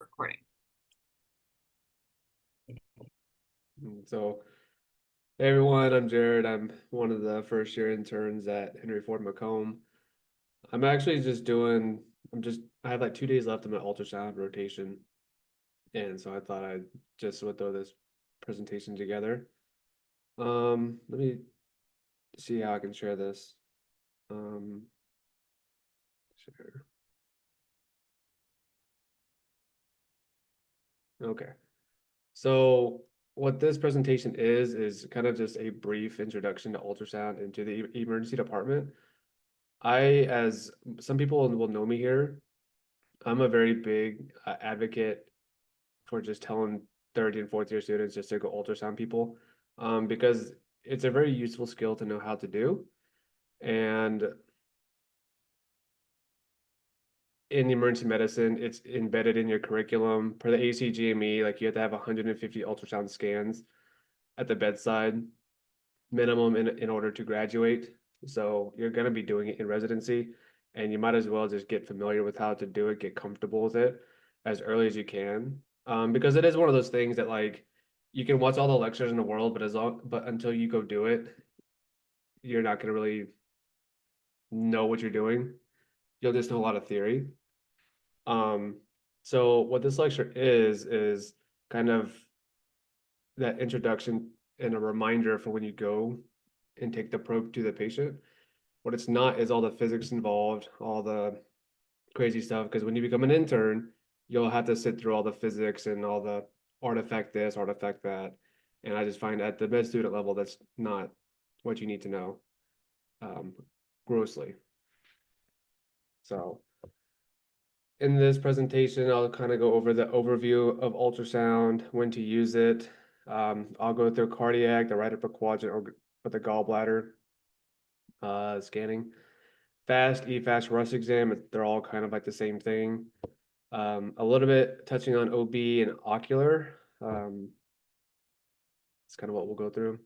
recording. So, hey everyone, I'm Jared. I'm one of the first year interns at Henry Ford Macomb. I'm actually just doing, I have like 2 days left of my ultrasound rotation. And so I thought I just would throw this presentation together. Let me see how I can share this. Um, share. Okay. So what this presentation is kind of just a brief introduction to ultrasound into the emergency department. As some people will know me here, I'm a very big advocate for just telling third and fourth year students just to go ultrasound people, because it's a very useful skill to know how to do. And in emergency medicine, it's embedded in your curriculum. Per the ACGME, like you have to have 150 ultrasound scans at the bedside minimum in order to graduate. So you're going to be doing it in residency, and you might as well just get familiar with how to do it, get comfortable with it as early as you can. Because it is one of those things that like you can watch all the lectures in the world, but until you go do it, you're not going to really know what you're doing. You'll just know a lot of theory. Um, so what this lecture is kind of that introduction and a reminder for when you go and take the probe to the patient. What it's not is all the physics involved, all the crazy stuff. Because when you become an intern, you'll have to sit through all the physics and all the artifact this, artifact that. And I just find at the med student level, that's not what you need to know, um, grossly. So in this presentation, I'll kind of go over the overview of ultrasound, when to use it. I'll go through cardiac, the right upper quadrant, or the gallbladder scanning. Fast, EFAST, Rush exam, they're all kind of like the same thing. A little bit touching on OB and ocular. It's kind of what we'll go through.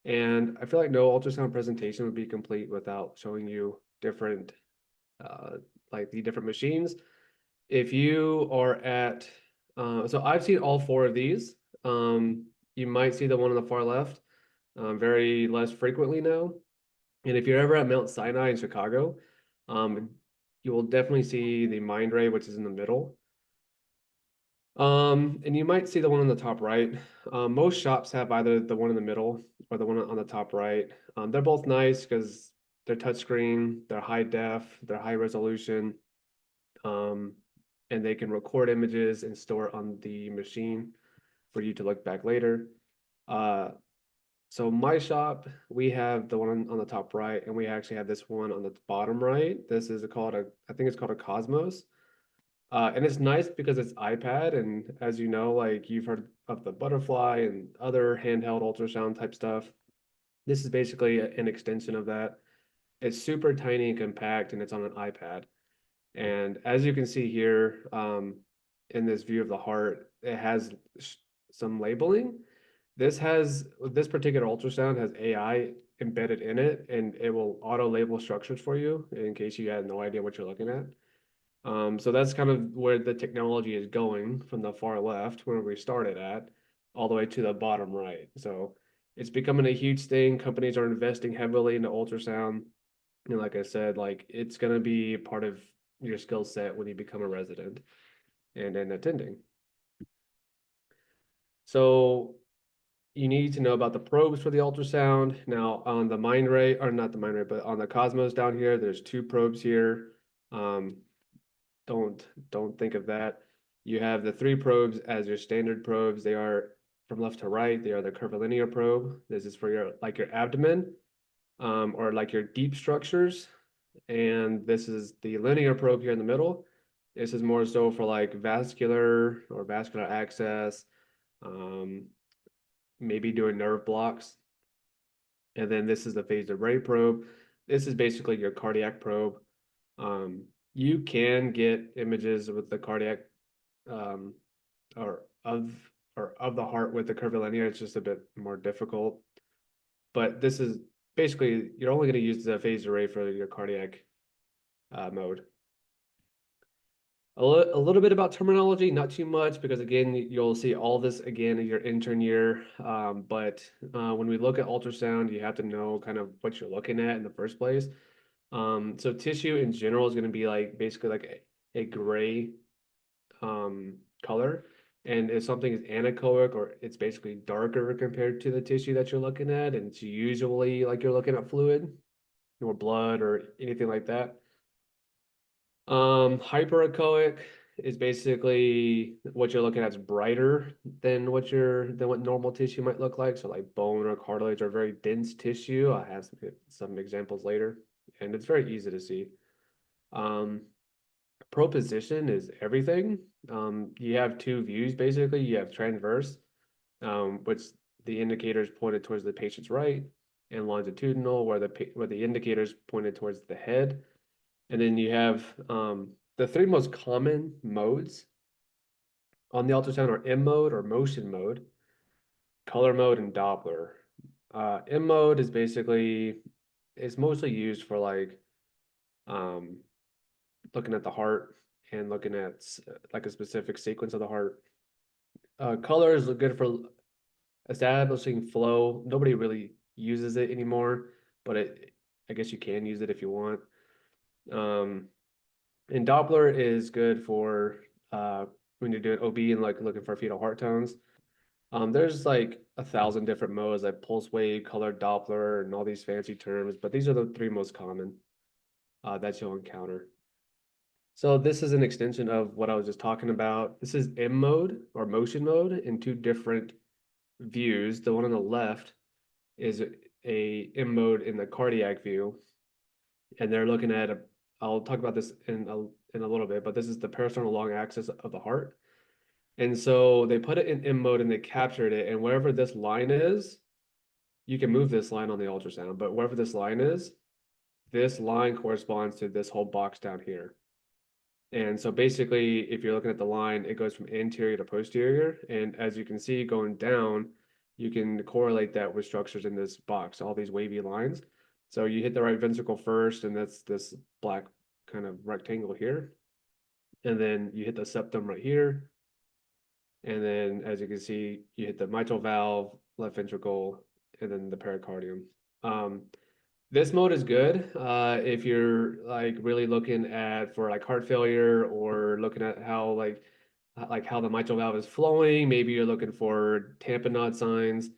And I feel like no ultrasound presentation would be complete without showing you different, uh, like the different machines. If you are at, so I've seen all four of these. You might see the one on the far left, very less frequently now. And if you're ever at Mount Sinai in Chicago, um, you will definitely see the Mind Ray, which is in the middle. And you might see the one on the top right. Most shops have either the one in the middle or the one on the top right. They're both nice because they're touchscreen, they're high def, they're high resolution, um, and they can record images and store on the machine for you to look back later. Uh, so my shop, we have the one on the top right, and we actually have this one on the bottom right. This is called I think it's called a Cosmos. And it's nice because it's iPad, and as you know, like you've heard of the Butterfly and other handheld ultrasound type stuff. This is basically an extension of that. It's super tiny and compact, and it's on an iPad. And as you can see here, in this view of the heart, it has some labeling. This particular ultrasound has AI embedded in it, and it will auto label structures for you in case you had no idea what you're looking at. So that's kind of where the technology is going from the far left, where we started at, all the way to the bottom right. So it's becoming a huge thing. Companies are investing heavily into ultrasound. And like I said, like it's going to be part of your skill set when you become a resident and then attending. So you need to know about the probes for the ultrasound. Now on the Mind Ray, or not the Mind Ray, but on the Cosmos down here, there's two probes here. Um, don't don't think of that. You have the three probes as your standard probes. They are from left to right. They are the curvilinear probe. This is for your like your abdomen, or like your deep structures. And this is the linear probe here in the middle. This is more so for like vascular or vascular access, um, maybe doing nerve blocks. And then this is the phased array probe. This is basically your cardiac probe. You can get images with the cardiac, um, or of of the heart with the curvilinear. It's just a bit more difficult. But this is basically you're only going to use the phased array for your cardiac mode. A little bit about terminology, not too much, because again, you'll see all this again in your intern year. But when we look at ultrasound, you have to know kind of what you're looking at in the first place. So tissue in general is going to be like basically like a gray color. And if something is anechoic or it's basically darker compared to the tissue that you're looking at, and it's usually like you're looking at fluid or blood or anything like that. Hyperechoic is basically what you're looking at is brighter than what normal tissue might look like. So like bone or cartilage are very dense tissue. I have some examples later, and it's very easy to see. Um, Proposition is everything. You have two views basically. You have transverse, which the indicator is pointed towards the patient's right, and longitudinal, where the indicator is pointed towards the head. And then you have the three most common modes on the ultrasound are M mode or motion mode, color mode, and Doppler. M mode is basically it's mostly used for like um, looking at the heart and looking at like a specific sequence of the heart. Color is good for establishing flow. Nobody really uses it anymore, but I guess you can use it if you want. Um, And Doppler is good for when you're doing OB and like looking for fetal heart tones. There's like 1,000 different modes like pulse wave, color Doppler, and all these fancy terms, but these are the three most common that you'll encounter. So this is an extension of what I was just talking about. This is M mode or motion mode in two different views. The one on the left is a M mode in the cardiac view, and they're looking at a. I'll talk about this in a little bit, but this is the parasternal long axis of the heart. And so they put it in M mode and they captured it. And wherever this line is, you can move this line on the ultrasound, but wherever this line is, this line corresponds to this whole box down here. And so basically, if you're looking at the line, it goes from anterior to posterior. And as you can see going down, you can correlate that with structures in this box, all these wavy lines. So you hit the right ventricle first, and that's this black kind of rectangle here. And then you hit the septum right here. And then as you can see, you hit the mitral valve, left ventricle, and then the pericardium. Um, this mode is good if you're like really looking at for like heart failure or looking at how like how the mitral valve is flowing. Maybe you're looking for tamponade signs.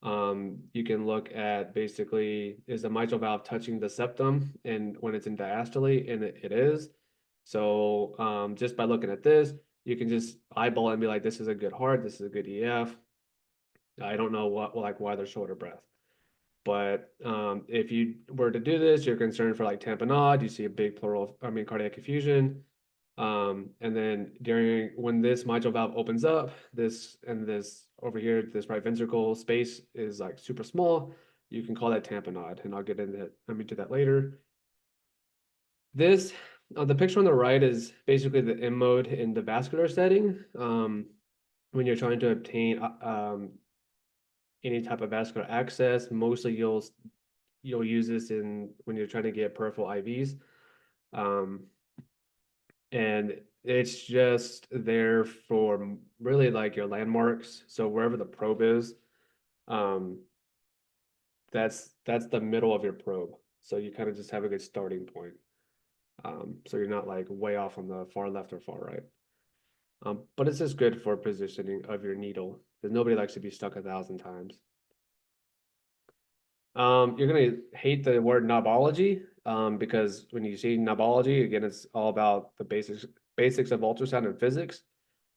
You can look at basically is the mitral valve touching the septum, and when it's in diastole, and it is. So just by looking at this, you can just eyeball it and be like, this is a good heart, this is a good EF. I don't know why they're short of breath. But if you were to do this, you're concerned for like tamponade, you see a big cardiac effusion. And then when this mitral valve opens up, this over here, this right ventricle space is like super small. You can call that tamponade, and I'll get into that later. This, the picture on the right is basically the M mode in the vascular setting. When you're trying to obtain any type of vascular access, mostly you'll use this in when you're trying to get peripheral IVs. And it's just there for really like your landmarks. So wherever the probe is, um, that's the middle of your probe. So you kind of just have a good starting point. So you're not like way off on the far left or far right. But it's just good for positioning of your needle because nobody likes to be stuck 1,000 times. You're gonna hate the word knobology because when you see knobology, again, it's all about the basics of ultrasound and physics.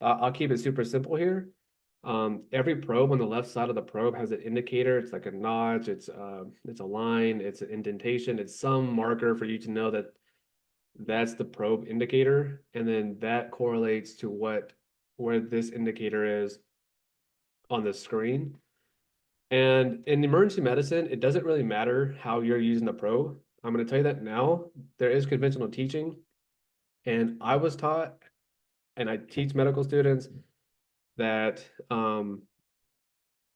I'll keep it super simple here. Every probe on the left side of the probe has an indicator. It's like a notch. It's a line. It's an indentation. It's some marker for you to know that that's the probe indicator, and then that correlates to where this indicator is on the screen. And in emergency medicine, it doesn't really matter how you're using the probe. I'm going to tell you that now. There is conventional teaching, and I was taught, and I teach medical students that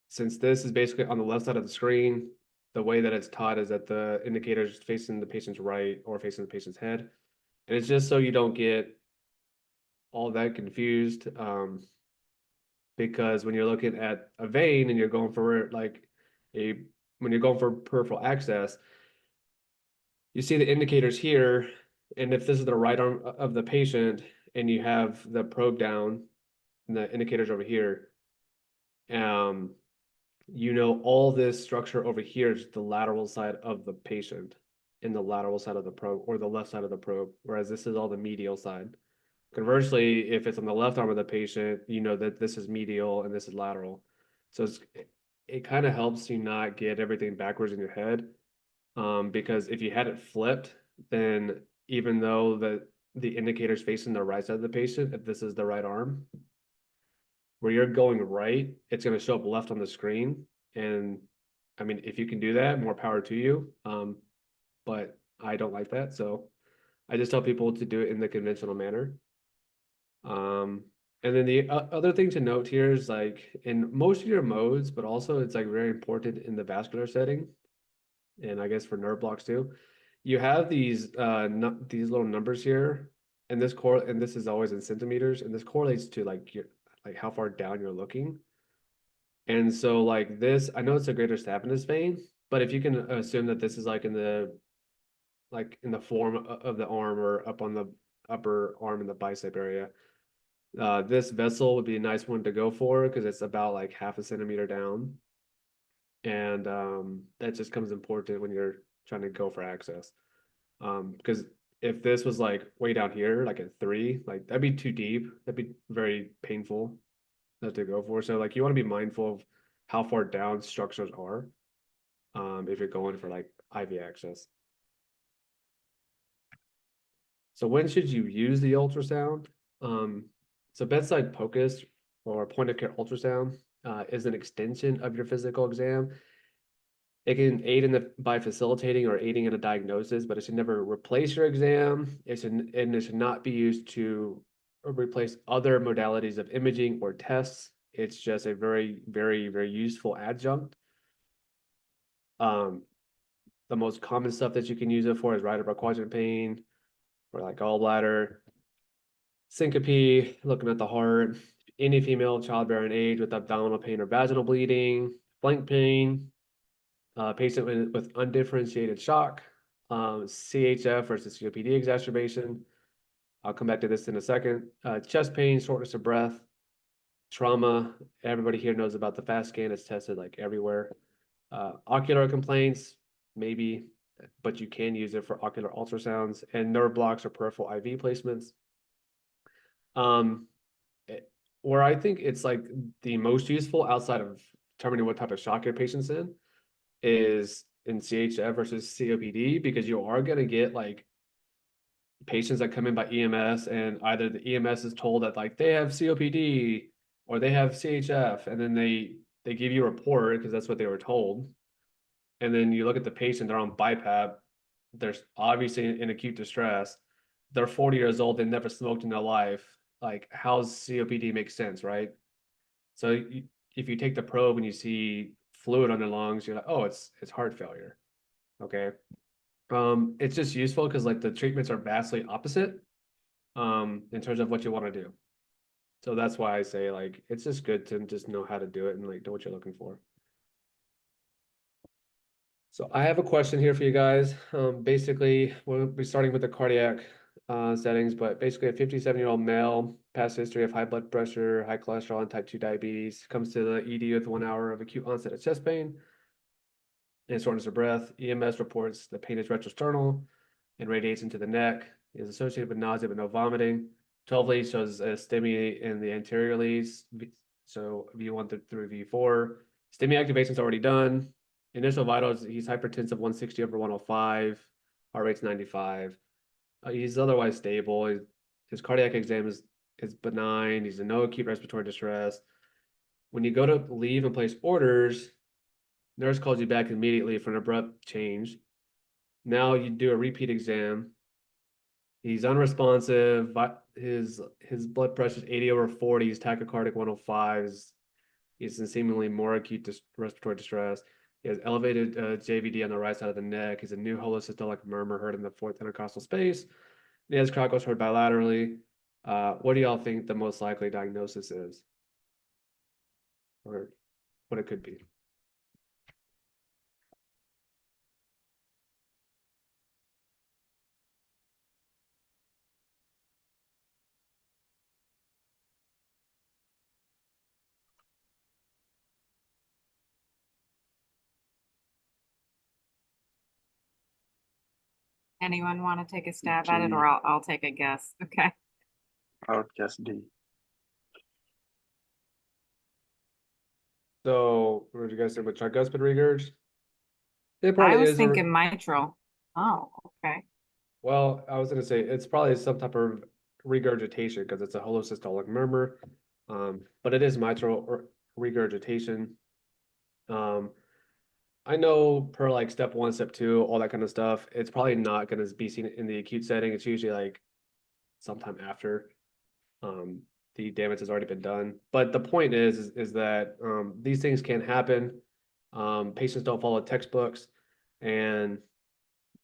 since this is basically on the left side of the screen, the way that it's taught is that the indicator is facing the patient's right or facing the patient's head. And it's just so you don't get all that confused. Because when you're looking at a vein and you're going for like a when you're going for peripheral access, you see the indicators here, and if this is the right arm of the patient and you have the probe down and the indicators over here, um, you know all this structure over here is the lateral side of the patient in the lateral side of the probe or the left side of the probe, whereas this is all the medial side. Conversely, if it's on the left arm of the patient, you know that this is medial and this is lateral. So it kind of helps you not get everything backwards in your head. Because if you had it flipped, then even though the indicator's facing the right side of the patient, if this is the right arm, where you're going right, it's going to show up left on the screen. And I mean, if you can do that, more power to you. But I don't like that. So I just tell people to do it in the conventional manner. And then the other thing to note here is like in most of your modes, but also it's like very important in the vascular setting, and I guess for nerve blocks too. You have these little numbers here, and this is always in centimeters, and this correlates to like your like how far down you're looking. And so like this, I know it's a greater saphenous vein, but if you can assume that this is like in the form of the arm or up on the upper arm in the bicep area. This vessel would be a nice one to go for because it's about like half a centimeter down. And that just comes important when you're trying to go for access. Because if this was like way down here, like at 3, like that'd be too deep. That'd be very painful to go for. So like you want to be mindful of how far down structures are if you're going for like IV access. So when should you use the ultrasound? Um, so bedside POCUS or point of care ultrasound is an extension of your physical exam. It can aid by facilitating or aiding in a diagnosis, but it should never replace your exam. And it should not be used to replace other modalities of imaging or tests. It's just a very, very, very useful adjunct. Um, the most common stuff that you can use it for is right upper quadrant pain or like gallbladder, syncope, looking at the heart, any female childbearing age with abdominal pain or vaginal bleeding, flank pain, patient with undifferentiated shock, CHF versus COPD exacerbation. I'll come back to this in a second. Chest pain, shortness of breath, trauma. Everybody here knows about the FAST scan. It's tested like everywhere. Ocular complaints, maybe, but you can use it for ocular ultrasounds and nerve blocks or peripheral IV placements. Um, where I think it's like the most useful outside of determining what type of shock your patient's in is in CHF versus COPD, because you are going to get like patients that come in by EMS and either the EMS is told that like they have COPD or they have CHF, and then they give you a report because that's what they were told. And then you look at the patient, they're on BiPAP, they're obviously in acute distress. They're 40 years old, they never smoked in their life. Like, how's COPD make sense, right? So if you take the probe and you see fluid on the lungs, you're like, oh, it's heart failure. Okay. It's just useful because like the treatments are vastly opposite in terms of what you want to do. So that's why I say like it's just good to just know how to do it and like know what you're looking for. So I have a question here for you guys. Basically, we'll be starting with the cardiac settings, but basically a 57-year-old male, past history of high blood pressure, high cholesterol, and type 2 diabetes, comes to the ED with 1 hour of acute onset of chest pain and shortness of breath. EMS reports the pain is retrosternal and radiates into the neck. Is associated with nausea but no vomiting. 12 leads shows a STEMI in the anterior leads, so V1 through V4. STEMI activation is already done. Initial vitals, he's hypertensive 160 over 105, heart rate's 95. He's otherwise stable. His cardiac exam is benign. He's in no acute respiratory distress. When you go to leave and place orders, nurse calls you back immediately for an abrupt change. Now you do a repeat exam. He's unresponsive, but his blood pressure is 80 over 40. He's tachycardic 105. He's in seemingly more acute respiratory distress. He has elevated JVD on the right side of the neck. He's a new holosystolic murmur heard in the fourth intercostal space. He has crackles heard bilaterally. What do y'all think the most likely diagnosis is, or what it could be? Anyone want to take a stab at it, G. or I'll take a guess? Okay. I would guess D. So, what did you guys say with tricuspid regurg? It I probably was is thinking mitral. Oh, okay. well, I was gonna say it's probably some type of regurgitation because it's a holosystolic murmur. But it is mitral regurgitation. Um, I know per like step one, step two, all that kind of stuff, it's probably not gonna be seen in the acute setting. It's usually like sometime after um the damage has already been done. But the point is that these things can happen. Patients don't follow textbooks, and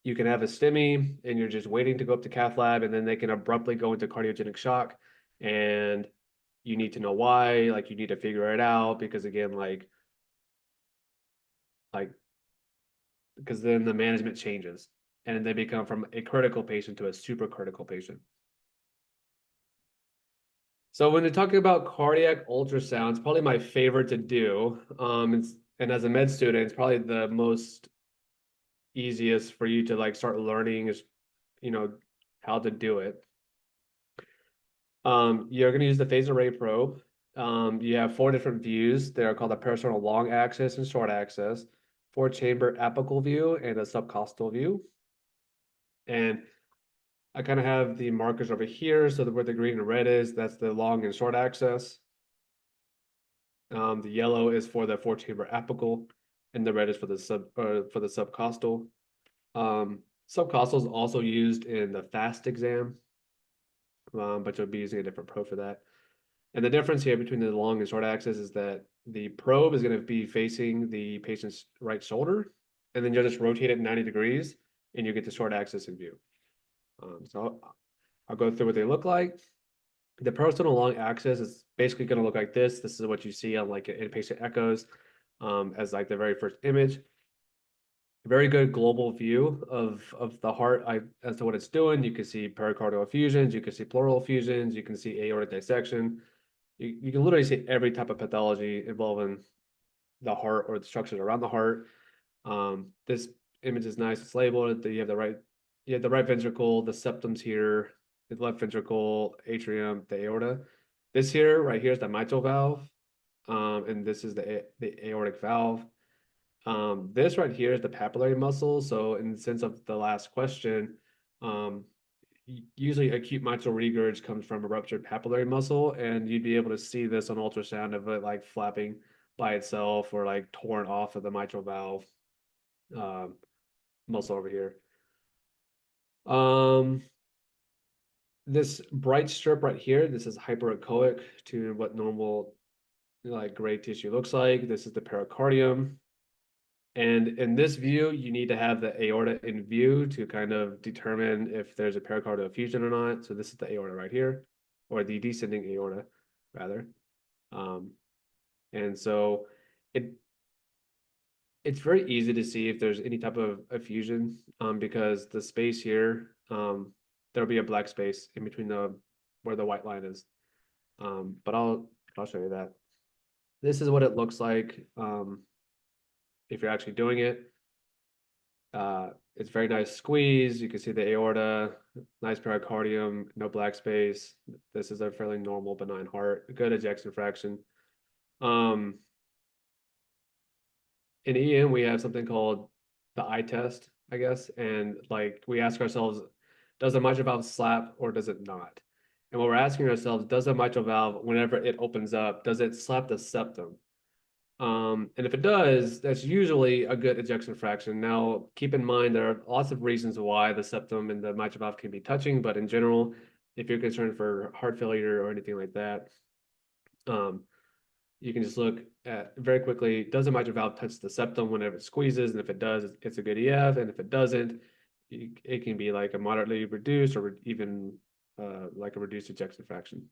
you can have a STEMI and you're just waiting to go up to cath lab, and then they can abruptly go into cardiogenic shock, and you need to know why, like you need to figure it out because again, like because then the management changes and they become from a critical patient to a super critical patient. So when you're talking about cardiac ultrasound, it's probably my favorite to do. And as a med student, it's probably the most easiest for you to like start learning is, you know, how to do it. You're going to use the phased array probe. You have four different views. They're called a parasternal long axis and short axis, four chamber apical view, and a subcostal view. And I kind of have the markers over here. So where the green and red is, that's the long and short axis. The yellow is for the four chamber apical, and the red is for the subcostal. Subcostal is also used in the FAST exam, but you'll be using a different probe for that. And the difference here between the long and short axis is that the probe is going to be facing the patient's right shoulder, and then you'll just rotate it 90 degrees, and you get the short axis in view. So I'll go through what they look like. The parasternal long axis is basically going to look like this. This is what you see on like inpatient echoes as like the very first image. Very good global view of the heart as to what it's doing. You can see pericardial effusions, you can see pleural effusions, you can see aortic dissection. You can literally see every type of pathology involving the heart or the structures around the heart. This image is nice. It's labeled. You have the right ventricle, the septum's here, the left ventricle, atrium, the aorta. This here, right here, is the mitral valve, and this is the aortic valve. This right here is the papillary muscle. So, in the sense of the last question, um, usually acute mitral regurg comes from a ruptured papillary muscle, and you'd be able to see this on ultrasound of it like flapping by itself or like torn off of the mitral valve um, muscle over here. Um, this bright strip right here, this is hyperechoic to what normal like gray tissue looks like. This is the pericardium. And in this view, you need to have the aorta in view to kind of determine if there's a pericardial effusion or not. So this is the aorta right here, or the descending aorta, rather. Um, and so it it's very easy to see if there's any type of effusion because the space here, there'll be a black space in between the where the white line is. But I'll show you that. This is what it looks like if you're actually doing it. It's very nice squeeze. You can see the aorta, nice pericardium, no black space. This is a fairly normal benign heart, good ejection fraction. Um, in EM, we have something called the eye test, I guess. And like we ask ourselves, does the mitral valve slap or does it not? And what we're asking ourselves, does the mitral valve, whenever it opens up, does it slap the septum? And if it does, that's usually a good ejection fraction. Now, keep in mind there are lots of reasons why the septum and the mitral valve can be touching, but in general, if you're concerned for heart failure or anything like that, um, you can just look at very quickly, does the mitral valve touch the septum whenever it squeezes? And if it does, it's a good EF. And if it doesn't, it can be like a moderately reduced or even like a reduced ejection fraction.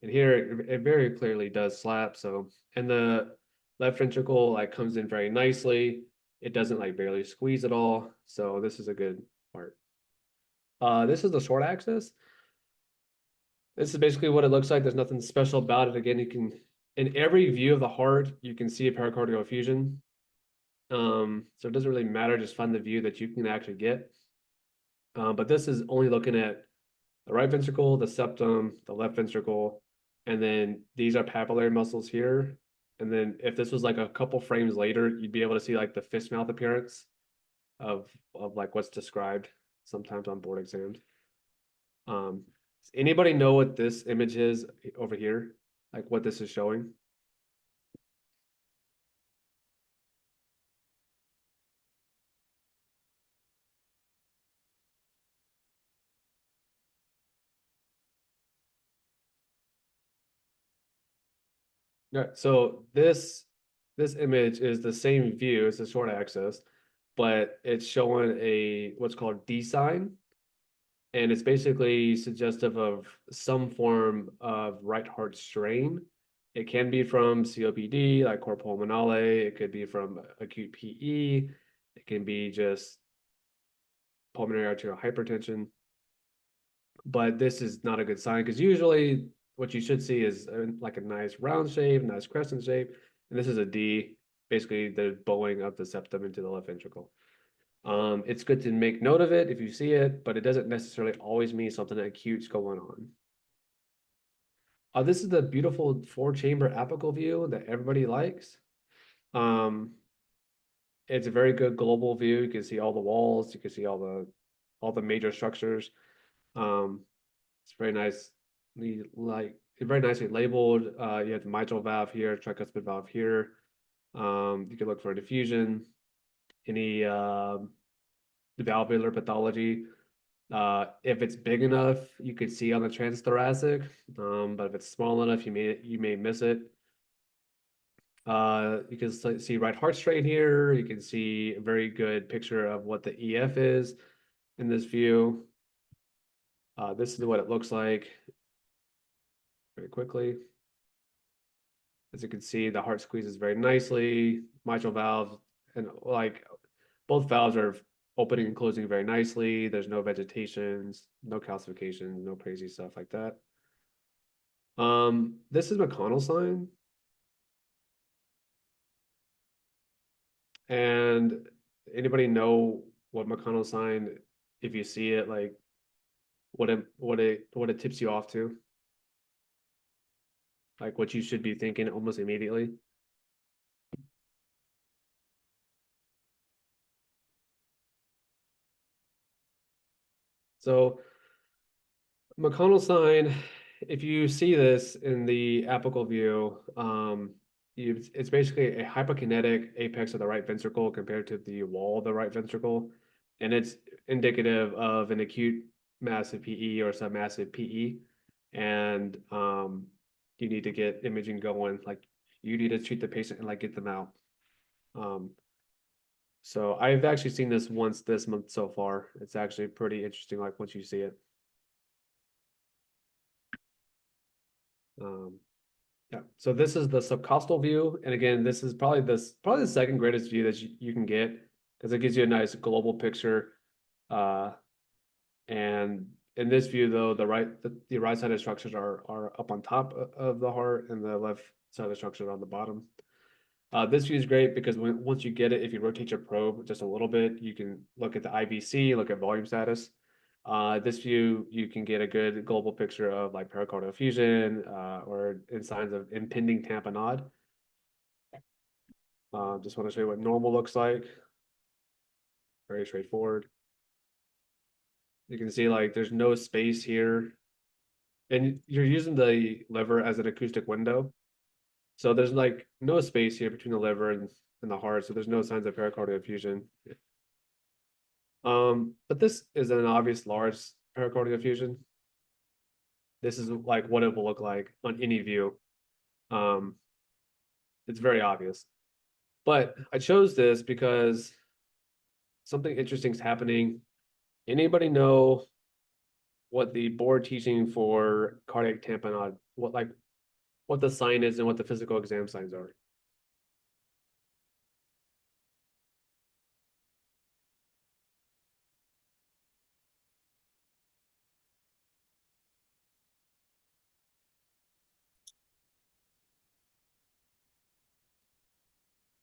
And here it very clearly does slap. So, and the left ventricle like comes in very nicely. It doesn't like barely squeeze at all. So this is a good part. This is the short axis. This is basically what it looks like. There's nothing special about it. Again, you can, in every view of the heart, you can see a pericardial effusion. So it doesn't really matter, just find the view that you can actually get. But this is only looking at the right ventricle, the septum, the left ventricle, and then these are papillary muscles here. And then if this was like a couple frames later, you'd be able to see like the fist mouth appearance of like what's described sometimes on board exams. Does anybody know what this image is over here? Like what this is showing? Yeah, so this image is the same view, it's a short axis, but it's showing a what's called D sign. And it's basically suggestive of some form of right heart strain. It can be from COPD, like cor pulmonale. It could be from acute PE. It can be just pulmonary arterial hypertension. But this is not a good sign because usually what you should see is like a nice round shape, nice crescent shape. And this is a D, basically the bowing of the septum into the left ventricle. It's good to make note of it if you see it, but it doesn't necessarily always mean something acute's going on. This is the beautiful 4-chamber apical view that everybody likes. It's a very good global view. You can see all the walls, you can see all the major structures. It's very nice, very nicely labeled. You have the mitral valve here, tricuspid valve here. You can look for a diffusion, any valvular pathology. If it's big enough, you could see on the transthoracic, but if it's small enough, you may miss it. You can see right heart strain here. You can see a very good picture of what the EF is in this view. This is what it looks like very quickly. As you can see, the heart squeezes very nicely. Mitral valve, and like both valves are opening and closing very nicely. There's no vegetations, no calcifications, no crazy stuff like that. This is McConnell sign. And anybody know what McConnell sign, if you see it, like what it tips you off to? Like what you should be thinking almost immediately? So McConnell sign, if you see this in the apical view, it's basically a hypokinetic apex of the right ventricle compared to the wall of the right ventricle. And it's indicative of an acute massive PE or submassive PE. And you need to get imaging going, like you need to treat the patient and like get them out. So I've actually seen this once this month so far. It's actually pretty interesting, like once you see it. Yeah, so this is the subcostal view, and again, this is probably the second greatest view that you can get because it gives you a nice global picture. And in this view, though, the right side of structures are up on top of the heart, and the left side of the structures are on the bottom. This view is great because once you get it, if you rotate your probe just a little bit, you can look at the IVC, look at volume status. This view, you can get a good global picture of like pericardial effusion or in signs of impending tamponade. Just want to show you what normal looks like. Very straightforward. You can see like there's no space here. And you're using the liver as an acoustic window. So there's like no space here between the liver and the heart. So there's no signs of pericardial effusion. But this is an obvious large pericardial effusion. This is like what it will look like on any view. It's very obvious. But I chose this because something interesting is happening. Anybody know what the board teaching for cardiac tamponade, what the sign is and what the physical exam signs are.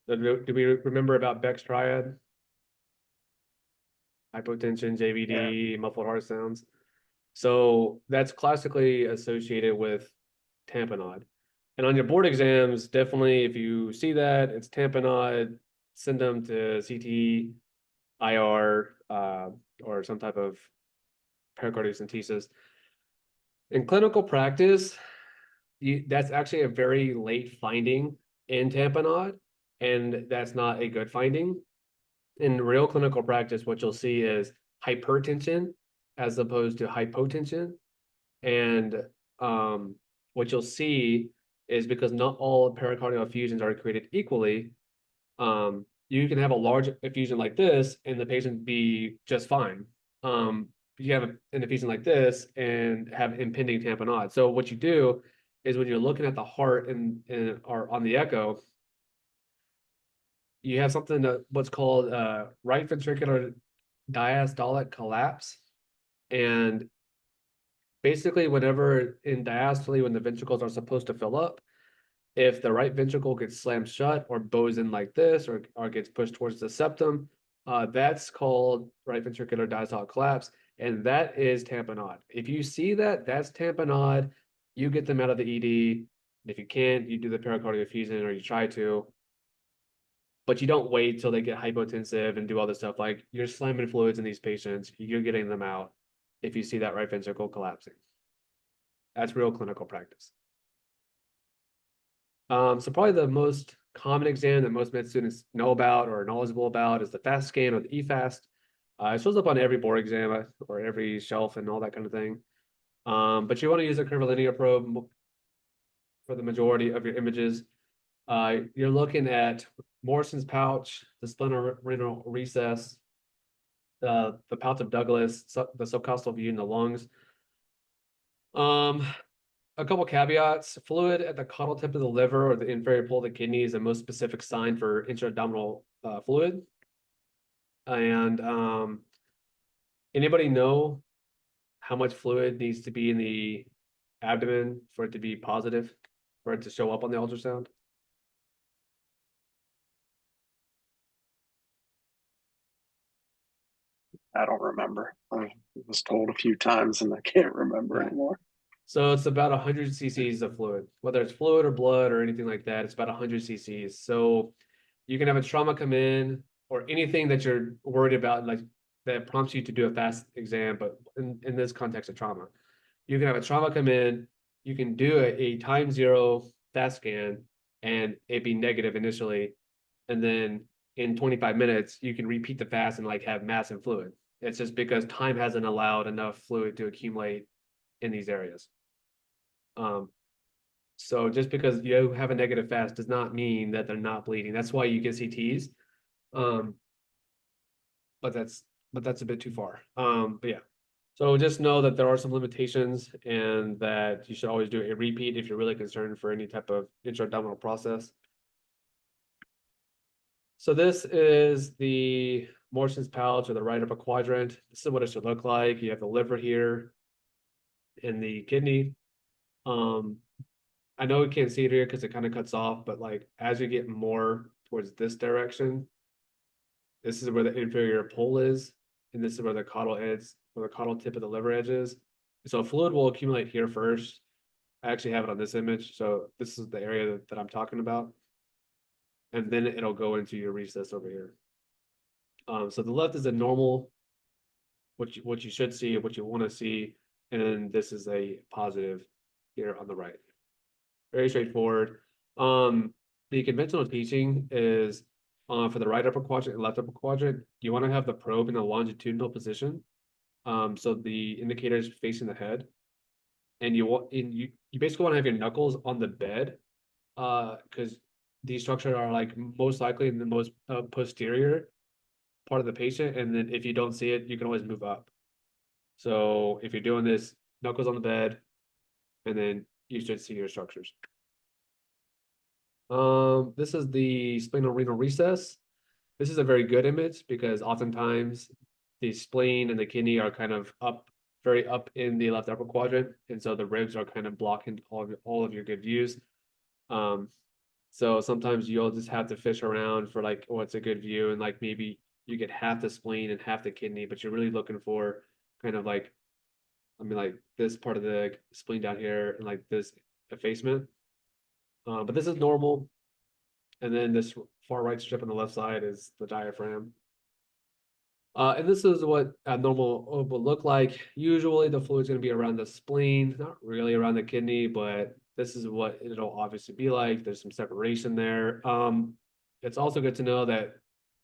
Do we remember about Beck's triad? Hypotension, JVD, muffled heart sounds. So that's classically associated with tamponade. And on your board exams, definitely if you see that it's tamponade, send them to CT, IR, or some type of pericardiocentesis. In clinical practice, that's actually a very late finding in tamponade, and that's not a good finding. In real clinical practice, what you'll see is hypertension as opposed to hypotension. And what you'll see is because not all pericardial effusions are created equally, you can have a large effusion like this and the patient be just fine. You have an effusion like this and have impending tamponade. So what you do is when you're looking at the heart or on the echo, you have something that what's called right ventricular diastolic collapse. And basically, whenever in diastole, when the ventricles are supposed to fill up, if the right ventricle gets slammed shut or bows in like this or gets pushed towards the septum, that's called right ventricular diastolic collapse. And that is tamponade. If you see that, that's tamponade. You get them out of the ED. If you can't, you do the pericardial effusion or you try to. But you don't wait till they get hypotensive and do all this stuff. Like you're slamming fluids in these patients, you're getting them out if you see that right ventricle collapsing. That's real clinical practice. So probably the most common exam that most med students know about or are knowledgeable about is the FAST scan or the EFAST. It shows up on every board exam or every shelf and all that kind of thing. But you want to use a curvilinear probe for the majority of your images. You're looking at Morrison's pouch, the splenorenal recess, the pouch of Douglas, the subcostal view in the lungs. A couple caveats: fluid at the caudal tip of the liver or the inferior pole of the kidney is the most specific sign for intra-abdominal fluid. And anybody know how much fluid needs to be in the abdomen for it to be positive, for it to show up on the ultrasound? I don't remember. I was told a few times and I can't remember Yeah. anymore. So it's about 100 cc's of fluid, whether it's fluid or blood or anything like that. It's about 100 cc's. So you can have a trauma come in or anything that you're worried about, like that prompts you to do a fast exam, but in this context of trauma, you can have a trauma come in, you can do a time zero fast scan and it be negative initially. And then in 25 minutes, you can repeat the fast and like have massive fluid. It's just because time hasn't allowed enough fluid to accumulate in these areas. So just because you have a negative fast does not mean that they're not bleeding. That's why you get CTs. But that's a bit too far. But yeah. So just know that there are some limitations and that you should always do a repeat if you're really concerned for any type of intra-abdominal process. So this is the Morrison's pouch or the right upper quadrant. This is what it should look like. You have the liver here and the kidney. I know we can't see it here because it kind of cuts off, but like as you get more towards this direction, this is where the inferior pole is, and this is where the caudal heads or the caudal tip of the liver edge is. So fluid will accumulate here first. I actually have it on this image, so this is the area that I'm talking about, and then it'll go into your recess over here. So the left is a normal, what you should see, what you want to see, and this is a positive here on the right. Very straightforward. The conventional teaching is for the right upper quadrant and left upper quadrant, you want to have the probe in a longitudinal position. So the indicator is facing the head, and you basically want to have your knuckles on the bed, because these structures are like most likely in the most posterior part of the patient, and then if you don't see it, you can always move up. So if you're doing this, knuckles on the bed, and then you should see your structures. This is the splenorenal recess. This is a very good image because oftentimes the spleen and the kidney are kind of up, very up in the left upper quadrant, and so the ribs are kind of blocking all of your good views. So sometimes you'll just have to fish around for like what's a good view, and like maybe you get half the spleen and half the kidney, but you're really looking for kind of like, I mean, like this part of the spleen down here and like this effacement. But this is normal. And then this far right strip on the left side is the diaphragm. And this is what abnormal would look like. Usually the fluid's going to be around the spleen, not really around the kidney, but this is what it'll obviously be like. There's some separation there. It's also good to know that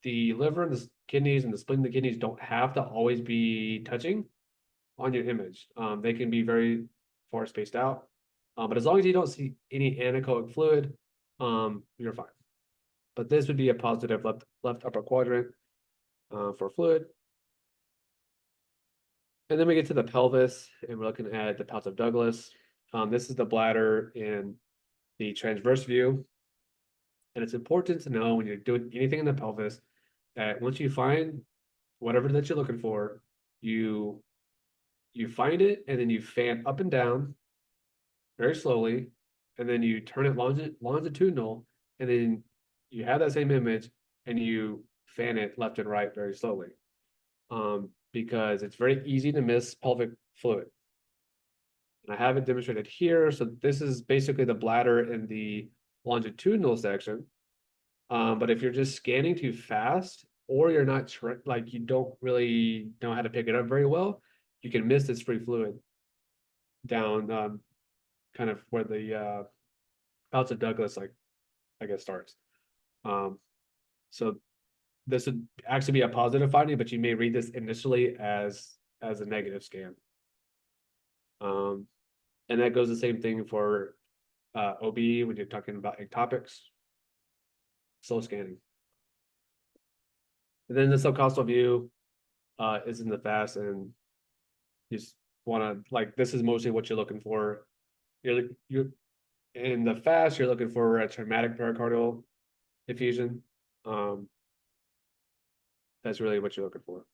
the liver and the kidneys and the spleen and the kidneys don't have to always be touching on your image. They can be very far spaced out. But as long as you don't see any anechoic fluid, you're fine. But this would be a positive left upper quadrant for fluid. And then we get to the pelvis, and we're looking at the pouch of Douglas. This is the bladder in the transverse view. And it's important to know when you're doing anything in the pelvis that once you find whatever that you're looking for, you find it and then you fan up and down very slowly, and then you turn it longitudinal, and then you have that same image and you fan it left and right very slowly. Because it's very easy to miss pelvic fluid. And I have it demonstrated here. So this is basically the bladder in the longitudinal section. But if you're just scanning too fast, or you're not like you don't really know how to pick it up very well, you can miss this free fluid down kind of where the pouch of Douglas, like I guess, starts. So this would actually be a positive finding, but you may read this initially as a negative scan. And that goes the same thing for OB when you're talking about ectopics. Slow scanning. And then the subcostal view is in the fast, and you just want to, like, this is mostly what you're looking for. You're in the fast, you're looking for a traumatic pericardial effusion. That's really what you're looking for.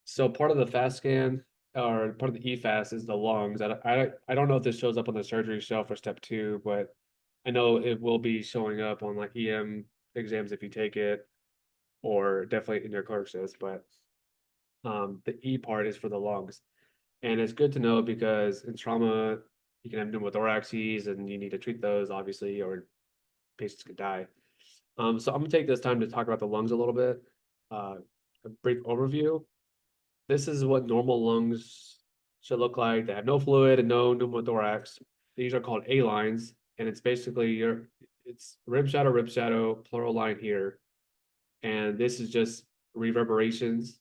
So part of the fast scan or part of the EFAST is the lungs. I don't know if this shows up on the surgery shelf for step 2, but I know it will be showing up on like EM exams if you take it, or definitely in your clerk list. But the E part is for the lungs, and it's good to know because in trauma you can have pneumothoraxes and you need to treat those obviously, or patients could die. So I'm gonna take this time to talk about the lungs a little bit. A brief overview. This is what normal lungs should look like. They have no fluid and no pneumothorax. These are called A lines, and it's basically it's rib shadow, pleural line here. And this is just reverberations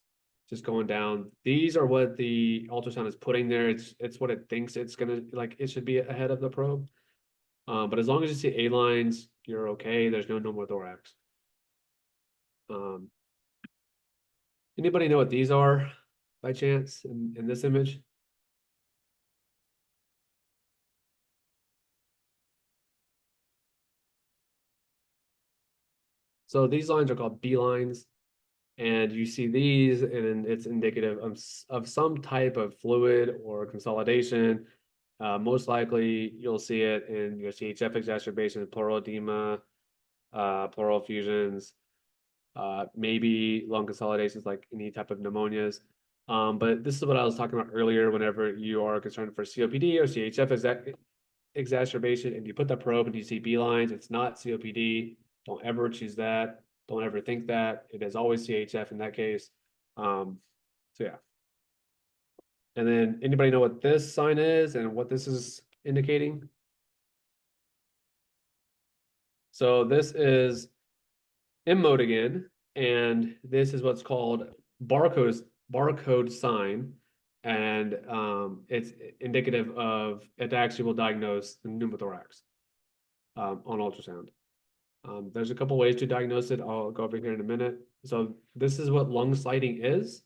just going down. These are what the ultrasound is putting there. It's what it thinks it's gonna, like, it should be ahead of the probe. But as long as you see A lines, you're okay. There's no pneumothorax. Anybody know what these are by chance in this image? So these lines are called B lines, and you see these, and it's indicative of some type of fluid or consolidation. Most likely, you'll see it in your CHF exacerbation, pleural edema, pleural effusions, maybe lung consolidations like any type of pneumonias. But this is what I was talking about earlier. Whenever you are concerned for COPD or CHF exacerbation, and you put the probe and you see B lines, it's not COPD. Don't ever choose that. Don't ever think that. It is always CHF in that case. So yeah. And then anybody know what this sign is and what this is indicating? So this is M mode again, and this is what's called barcode sign, and it's indicative of it actually will diagnose the pneumothorax on ultrasound. There's a couple ways to diagnose it. I'll go over here in a minute. So this is what lung sliding is.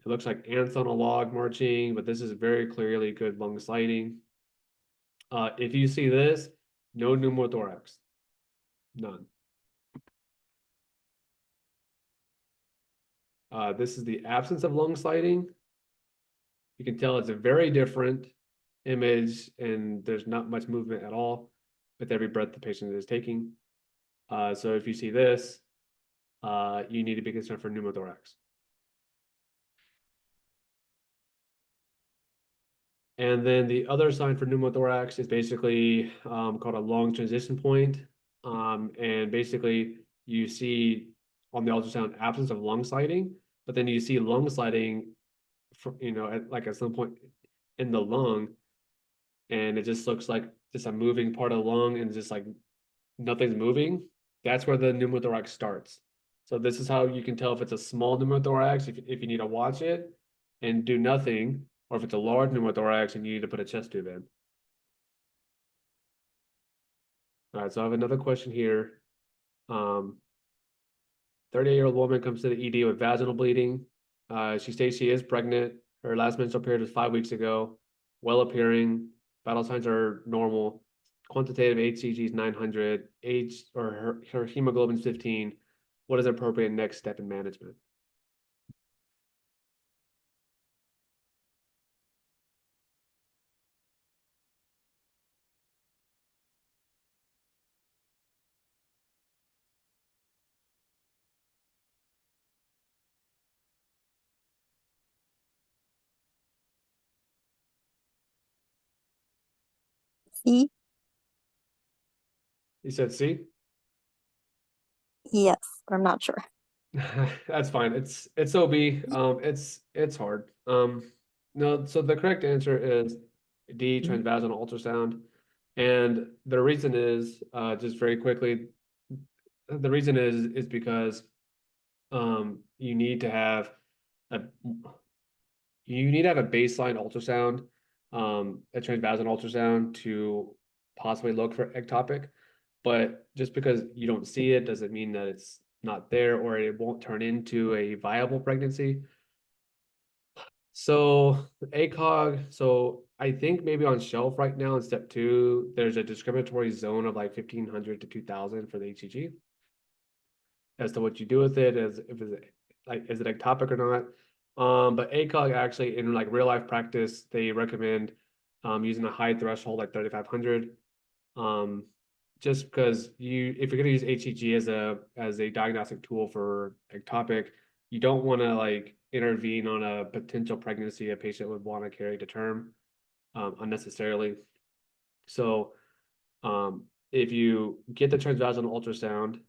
It looks like ants on a log marching, but this is very clearly good lung sliding. If you see this, no pneumothorax, none. This is the absence of lung sliding. You can tell it's a very different image and there's not much movement at all with every breath the patient is taking. So if you see this, you need to be concerned for pneumothorax. And then the other sign for pneumothorax is basically called a lung transition point. And basically you see on the ultrasound absence of lung sliding, but then you see lung sliding, for, at some point in the lung, and it just looks like just a moving part of the lung and just like nothing's moving. That's where the pneumothorax starts. So this is how you can tell if it's a small pneumothorax, if you need to watch it and do nothing, or if it's a large pneumothorax and you need to put a chest tube in. All right, so I have another question here. 38-year-old woman comes to the ED with vaginal bleeding. She states she is pregnant. Her last menstrual period was 5 weeks ago. Well appearing. Vital signs are normal. Quantitative HCG is 900. Age or her hemoglobin is 15. What is the appropriate next step in management? C? You said C? Yes, but I'm not sure. That's fine. It's OB. It's hard. No, so the correct answer is D, transvaginal ultrasound. And the reason is, just very quickly, the reason is because you need to have a baseline ultrasound, a transvaginal ultrasound to possibly look for ectopic. But just because you don't see it doesn't mean that it's not there or it won't turn into a viable pregnancy. So ACOG, so I think maybe on shelf right now in step 2, there's a discriminatory zone of like 1500 to 2000 for the HCG. As to what you do with it, as if it's like, is it ectopic or not? But ACOG actually in like real life practice, they recommend using a high threshold like 3500. Just because if you're gonna use HCG as a diagnostic tool for ectopic, you don't want to like intervene on a potential pregnancy a patient would want to carry to term unnecessarily. So if you get the transvaginal ultrasound,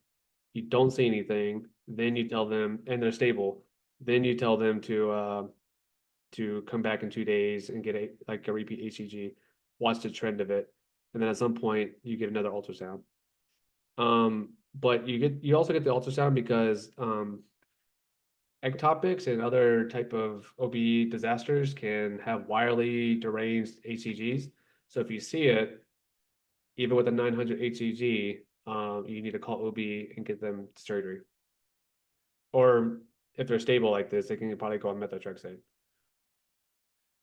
you don't see anything, then you tell them, and they're stable, then you tell them to come back in 2 days and get a repeat HCG, watch the trend of it, and then at some point you get another ultrasound. But you also get the ultrasound because ectopics and other type of OB disasters can have wildly deranged HCGs. So if you see it, even with a 900 HCG, you need to call OB and get them surgery. Or if they're stable like this, they can probably go on methotrexate.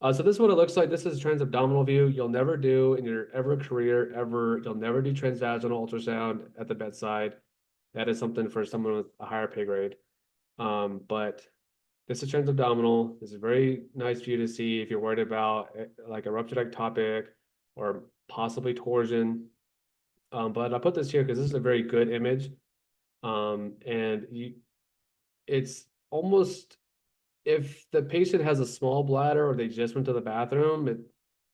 So this is what it looks like. This is a transabdominal view. You'll never do in your career, you'll never do transvaginal ultrasound at the bedside. That is something for someone with a higher pay grade. But this is transabdominal. This is a very nice view to see if you're worried about like a ruptured ectopic or possibly torsion. But I put this here because this is a very good image. It's almost, if the patient has a small bladder or they just went to the bathroom, it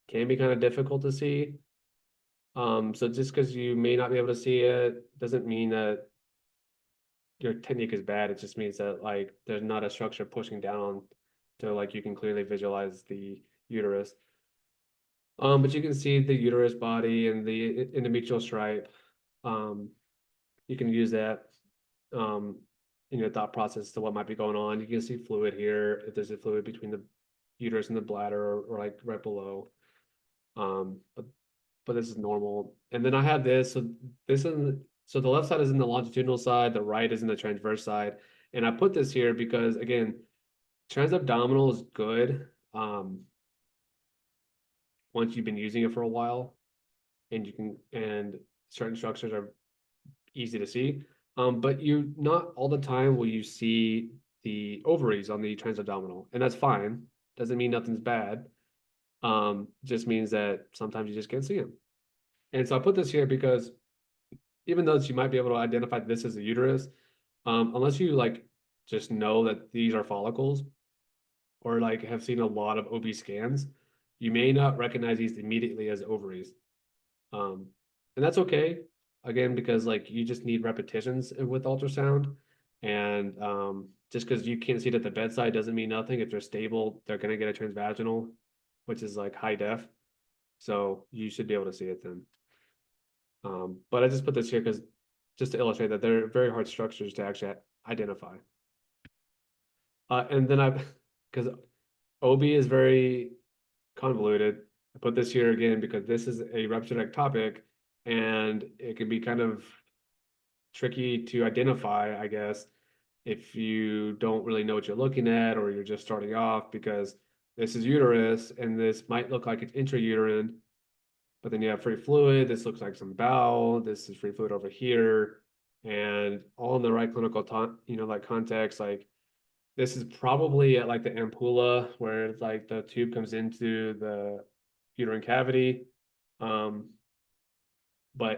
can be kind of difficult to see. So just because you may not be able to see it doesn't mean that your technique is bad. It just means that like there's not a structure pushing down to like you can clearly visualize the uterus. But you can see the uterus body and the endometrial stripe. You can use that in your thought process to what might be going on. You can see fluid here, if there's a fluid between the uterus and the bladder or like right below. But this is normal. And then I have this. So So the left side is in the longitudinal side, the right is in the transverse side. And I put this here because again, transabdominal is good. Once you've been using it for a while and and certain structures are easy to see. But you not all the time will you see the ovaries on the transabdominal, and that's fine. Doesn't mean nothing's bad. Just means that sometimes you just can't see them. And so I put this here because even though you might be able to identify this as a uterus, unless you like just know that these are follicles or like have seen a lot of OB scans, you may not recognize these immediately as ovaries. And that's okay, again, because like you just need repetitions with ultrasound. And just because you can't see it at the bedside doesn't mean nothing. If they're stable, they're gonna get a transvaginal, which is like high def. So you should be able to see it then. But I just put this here because just to illustrate that they're very hard structures to actually identify. And then because OB is very convoluted. I put this here again because this is a ruptured ectopic and it can be kind of tricky to identify, I guess, if you don't really know what you're looking at or you're just starting off, because this is uterus and this might look like it's intrauterine, but then you have free fluid. This looks like some bowel. This is free fluid over here, and all in the right clinical like context. Like this is probably at like the ampulla where it's like the tube comes into the uterine cavity. But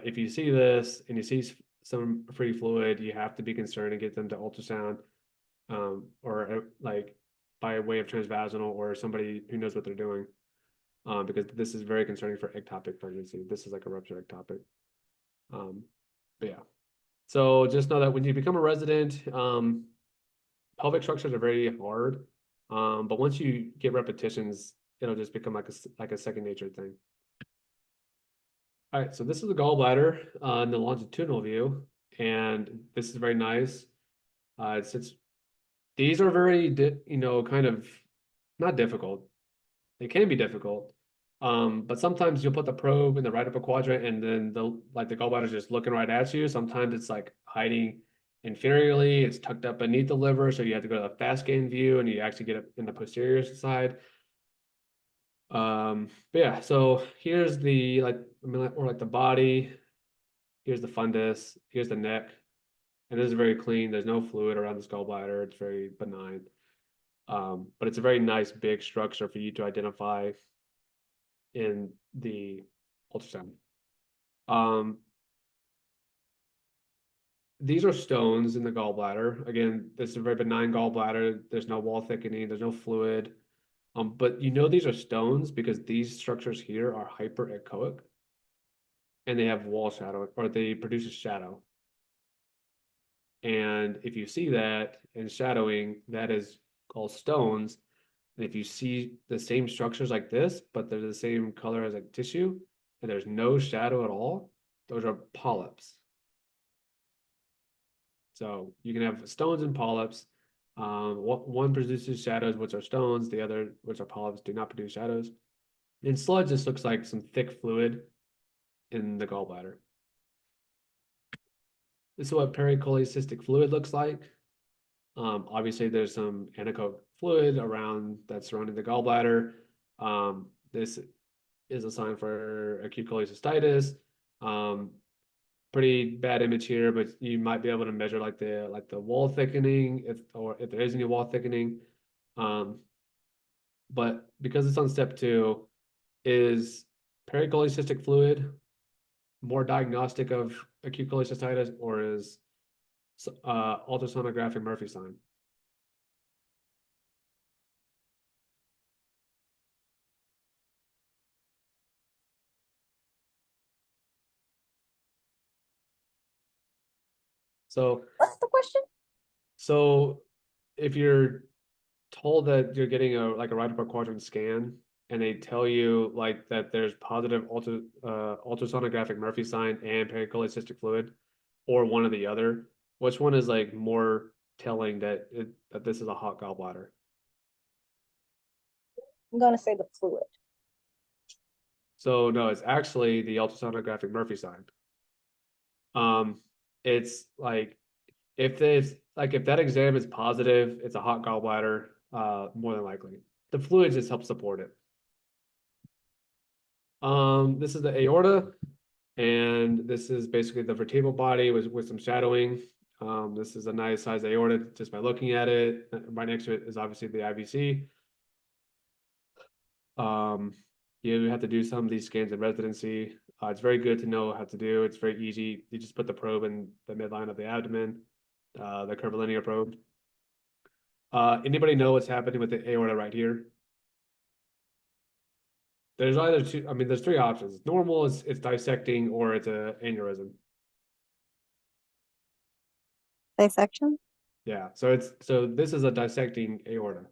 if you see this and you see some free fluid, you have to be concerned and get them to ultrasound, or like by way of transvaginal or somebody who knows what they're doing. Because this is very concerning for ectopic pregnancy. This is like a ruptured ectopic. But yeah. So just know that when you become a resident, pelvic structures are very hard. But once you get repetitions, it'll just become like a second nature thing. All right, so this is the gallbladder in the longitudinal view, and this is very nice. These are very, kind of not difficult. They can be difficult, but sometimes you'll put the probe in the right upper quadrant, and then the gallbladder is just looking right at you. Sometimes it's like hiding inferiorly, it's tucked up beneath the liver, so you have to go to the fast scan view, and you actually get it in the posterior side. But yeah, so here's the the body, here's the fundus, here's the neck, and this is very clean. There's no fluid around this gallbladder. It's very benign. But it's a very nice big structure for you to identify in the ultrasound. These are stones in the gallbladder. Again, this is a very benign gallbladder. There's no wall thickening, there's no fluid. But these are stones because these structures here are hyperechoic and they have wall shadow, or they produce a shadow. And if you see that in shadowing, that is called stones. And if you see the same structures like this, but they're the same color as like tissue, and there's no shadow at all, those are polyps. So you can have stones and polyps. One produces shadows, which are stones. The other, which are polyps, do not produce shadows. And sludge just looks like some thick fluid in the gallbladder. This is what pericholecystic fluid looks like. Obviously, there's some anechoic fluid around that's surrounding the gallbladder. This is a sign for acute cholecystitis. Pretty bad image here, but you might be able to measure like the wall thickening, if there is any wall thickening. But because it's on step 2, is pericholecystic fluid more diagnostic of acute cholecystitis, or is ultrasonographic Murphy sign? So What's the question? So if you're told that you're getting a right upper quadrant scan and they tell you like that there's positive ultrasonographic Murphy sign and pericholecystic fluid, or one or the other, which one is like more telling that this is a hot gallbladder? I'm gonna say the fluid. So no, it's actually the ultrasonographic Murphy sign. it's like, if that exam is positive, it's a hot gallbladder, more than likely. The fluid just helps support it. This is the aorta, and this is basically the vertebral body with some shadowing. This is a nice size aorta just by looking at it. Right next to it is obviously the IVC. You have to do some of these scans in residency. It's very good to know how to do. It's very easy. You just put the probe in the midline of the abdomen, the curvilinear probe. Anybody know what's happening with the aorta right here? There's either two, there's three options. Normal is it's dissecting, or it's a aneurysm. Dissection? Yeah, so this is a dissecting aorta.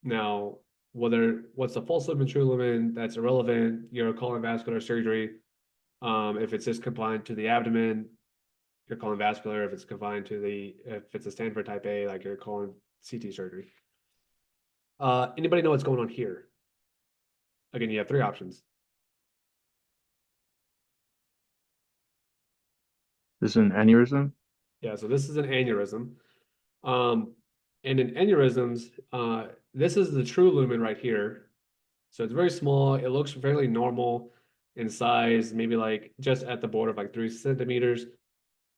Now, what's the false lumen, true lumen, that's irrelevant. You're calling vascular surgery. If it's just confined to the abdomen, you're calling vascular. If it's confined to if it's a Stanford type A, like, you're calling CT surgery. Anybody know what's going on here? Again, you have three options. This is an aneurysm. Yeah, so this is an aneurysm. And in aneurysms, this is the true lumen right here. So it's very small. It looks fairly normal in size, maybe like just at the border of like 3 centimeters,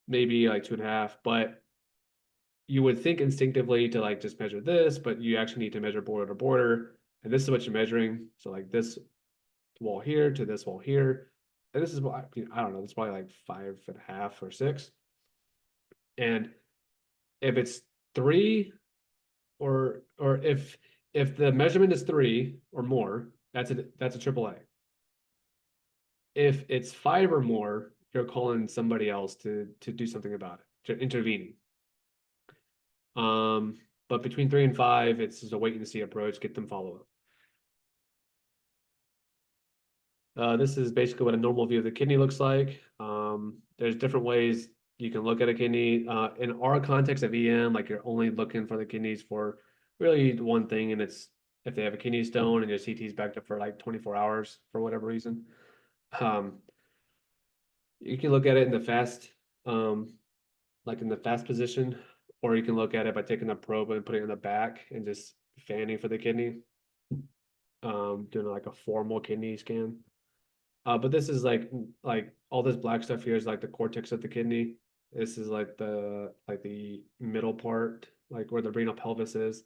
maybe like 2.5. But you would think instinctively to like just measure this, but you actually need to measure border to border. And this is what you're measuring. So like this wall here to this wall here. And this is what, I don't know, it's probably like 5.5 or 6. And if it's 3, or if the measurement is 3 or more, that's a triple A. If it's 5 or more, you're calling somebody else to do something about it, to intervening. But between 3 and 5, it's just a wait and see approach. Get them follow up. This is basically what a normal view of the kidney looks like. There's different ways you can look at a kidney. In our context of EM, like, you're only looking for the kidneys for really one thing, and it's if they have a kidney stone and your CT's backed up for like 24 hours for whatever reason. You can look at it in the fast, like in the fast position, or you can look at it by taking a probe and putting it in the back and just fanning for the kidney. Doing like a formal kidney scan. But this is like all this black stuff here is like the cortex of the kidney. This is like the middle part, like where the renal pelvis is.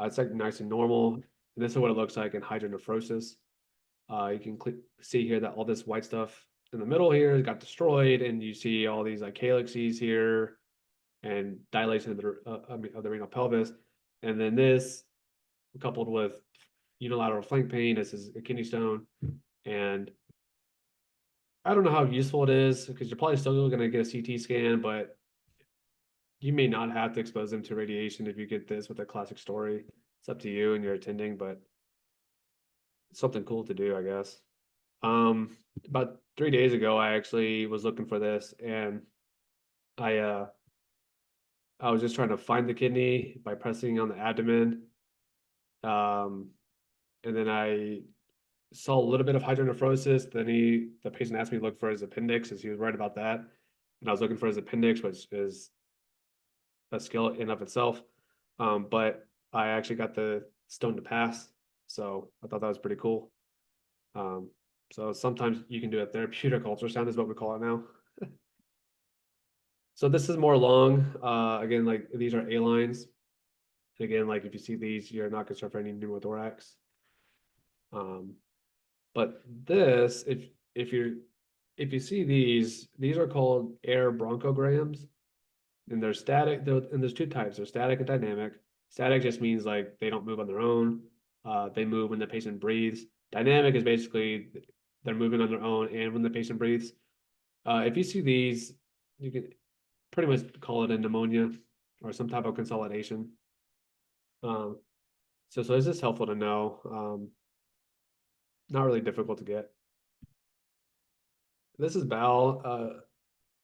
It's like nice and normal. And this is what it looks like in hydronephrosis. You can see here that all this white stuff in the middle here got destroyed, and you see all these like calyxes here and dilation of the renal pelvis. And then this, coupled with unilateral flank pain, this is a kidney stone. And I don't know how useful it is, because you're probably still going to get a CT scan, but you may not have to expose them to radiation if you get this with a classic story. It's up to you and your attending, but it's something cool to do, I guess. About 3 days ago, I actually was looking for this, and I was just trying to find the kidney by pressing on the abdomen. And then I saw a little bit of hydronephrosis. Then the patient asked me to look for his appendix, as he was right about that. And I was looking for his appendix, which is a skill in of itself. But I actually got the stone to pass. So I thought that was pretty cool. So sometimes you can do a therapeutic ultrasound, is what we call it now. So this is more long. Again, like, these are A lines. Again, like, if you see these, you're not concerned for any pneumothorax. But this, if you see these are called air bronchograms, and they're static. And there's two types. They're static and dynamic. Static just means like they don't move on their own. They move when the patient breathes. Dynamic is basically they're moving on their own and when the patient breathes. If you see these, you can pretty much call it a pneumonia or some type of consolidation. So it's just helpful to know. Not really difficult to get. This is bowel.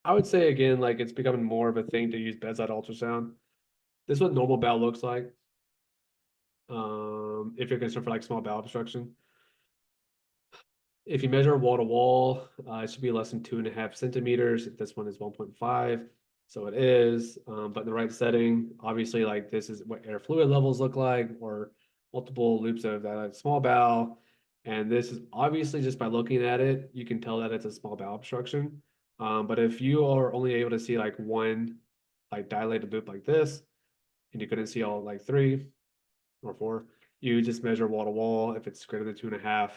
I would say, again, like, it's becoming more of a thing to use bedside ultrasound. This is what normal bowel looks like. If you're concerned for like small bowel obstruction. If you measure wall to wall, it should be less than 2.5 centimeters. This one is 1.5, so it is. But in the right setting, obviously, like this is what air fluid levels look like, or multiple loops of that small bowel. And this is obviously just by looking at it, you can tell that it's a small bowel obstruction. But if you are only able to see like one, like dilated loop like this, and you couldn't see all like 3 or 4, you just measure wall to wall. If it's greater than 2.5,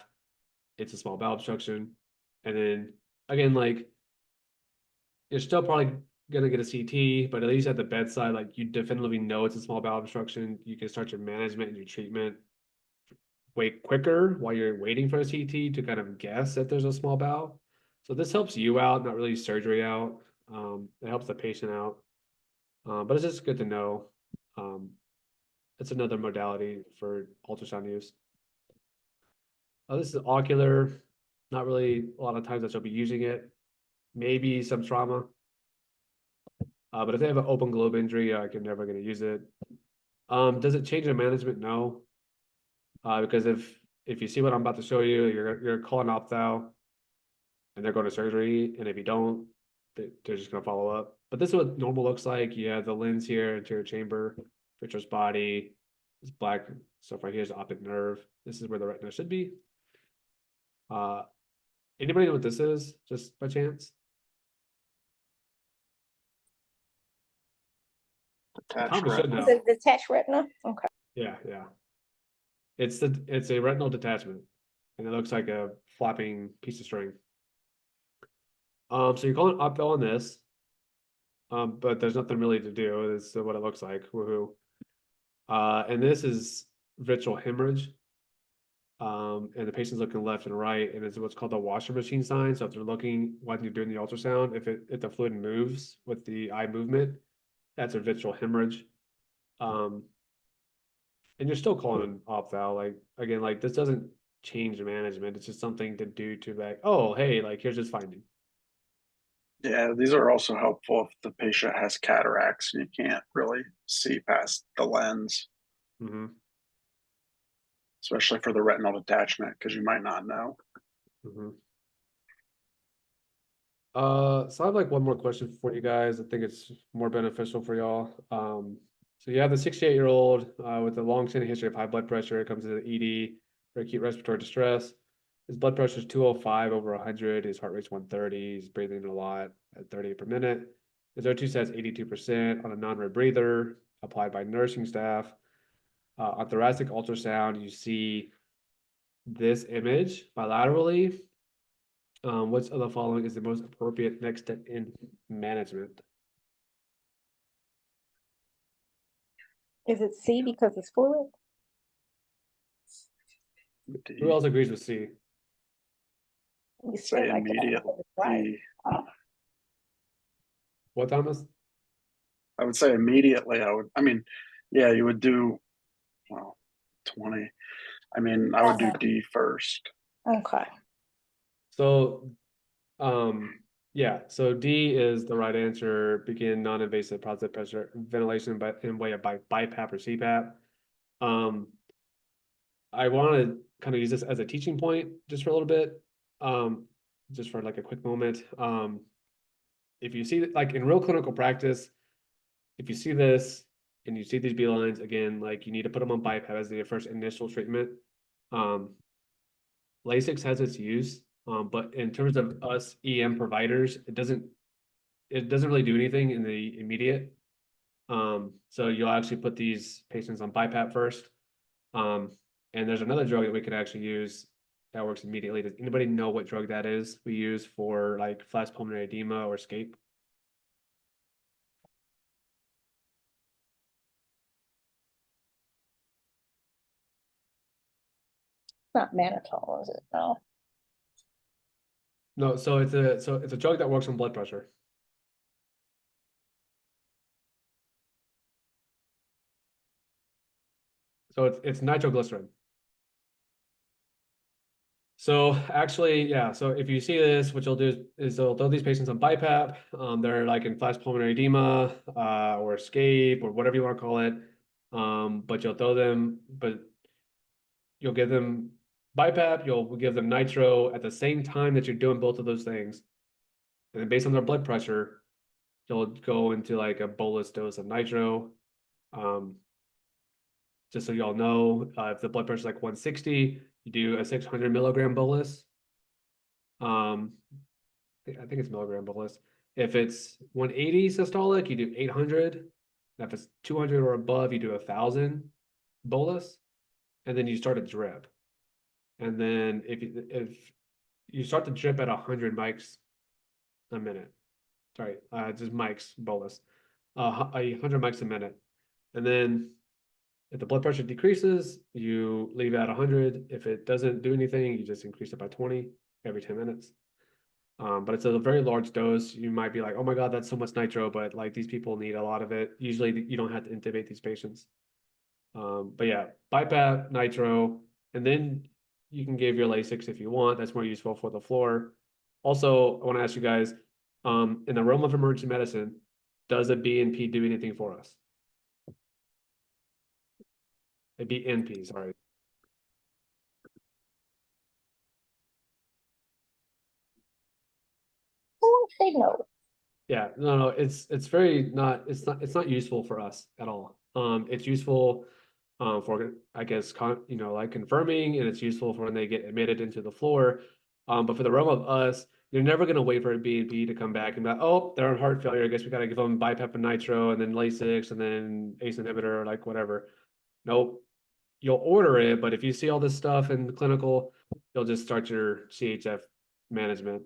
it's a small bowel obstruction. And then again, like you're still probably gonna get a CT, but at least at the bedside, like you definitively know it's a small bowel obstruction. You can start your management and your treatment way quicker while you're waiting for a CT to kind of guess if there's a small bowel. So this helps you out, not really surgery out. It helps the patient out. But it's just good to know. It's another modality for ultrasound use. This is ocular, not really a lot of times that you'll be using it. Maybe some trauma. But if they have an open globe injury, you're never going to use it. Does it change the management? No. Because if you see what I'm about to show you, you're calling opthal and they're going to surgery. And if you don't, they're just going to follow up. But this is what normal looks like. You have the lens here, anterior chamber, vitreous body. This black stuff right here is the optic nerve. This is where the retina should be. Anybody know what this is, just by chance? Detached Tommy should retina. know. The detached retina? Okay. Yeah. It's a retinal detachment, and it looks like a flapping piece of string. So you're calling opthal on this, but there's nothing really to do. This is what it looks like. Woohoo! And this is vitreal hemorrhage. And the patient's looking left and right, and it's what's called the washer machine sign. So if they're looking when you're doing the ultrasound, if the fluid moves with the eye movement, that's a vitreal hemorrhage. And you're still calling an opthal. Like again, like this doesn't change the management. It's just something to do to like, oh hey, like here's this finding. Yeah, these are also helpful if the patient has cataracts and you can't really see past the lens, Mm-hmm. especially for the retinal detachment, because you might not know. Mm-hmm. So I have like one more question for you guys. I think it's more beneficial for y'all. So you have the 68-year-old with a long-standing history of high blood pressure. It comes to the ED for acute respiratory distress. His blood pressure is 205 over 100. His heart rate's 130. He's breathing a lot at 38 per minute. His O2 says 82% on a non-rebreather applied by nursing staff. On thoracic ultrasound, you see this image bilaterally. Which of the following is the most appropriate next step in management? Is it C because it's fluid? Who else agrees with C? You Say feel like it, immediate. right? What, Thomas? I would say immediately. I mean, yeah, you would do, well, 20. I mean, I would do D first. Okay. So, yeah, so D is the right answer. Begin non-invasive positive pressure ventilation, but in way of BiPAP or CPAP. I want to kind of use this as a teaching point just for a little bit, just for like a quick moment. If you see like in real clinical practice, if you see this and you see these B lines again, like you need to put them on BiPAP as the first initial treatment. Lasix has its use, but in terms of us EM providers, it doesn't really do anything in the immediate. So you'll actually put these patients on BiPAP first. And there's another drug that we could actually use that works immediately. Does anybody know what drug that is we use for like flash pulmonary edema or escape? Not mannitol, is it? No. No, so it's a drug that works on blood pressure. So it's nitroglycerin. So actually, yeah, so if you see this, what you'll do is they'll throw these patients on BiPAP. They're like in flash pulmonary edema or escape or whatever you want to call it. But you'll give them BiPAP, you'll give them nitro at the same time that you're doing both of those things. And then based on their blood pressure, you'll go into like a bolus dose of nitro. Just so y'all know, if the blood pressure is like 160, you do a 600 milligram bolus. I think it's milligram bolus. If it's 180 systolic, you do 800. And if it's 200 or above, you do 1,000 bolus, and then you start a drip. And then if you start the drip at 100 mics a minute, sorry, just mics bolus, 100 mics a minute, and then if the blood pressure decreases, you leave it at 100. If it doesn't do anything, you just increase it by 20 every 10 minutes. But it's a very large dose. You might be like, oh my God, that's so much nitro, but like these people need a lot of it. Usually you don't have to intubate these patients. But yeah, BiPAP, nitro, and then you can give your Lasix if you want. That's more useful for the floor. Also, I want to ask you guys, in the realm of emergency medicine, does a BNP do anything for us? A BNP, sorry. Oh, they know. Yeah, no, it's very not, it's not useful for us at all. It's useful for, I guess, like confirming, and it's useful for when they get admitted into the floor. But for the realm of us, you're never going to wait for a BNP to come back and be like, oh, they're on heart failure. I guess we got to give them BiPAP and nitro and then Lasix and then ACE inhibitor or like whatever. Nope. You'll order it, but if you see all this stuff in the clinical, you'll just start your CHF management.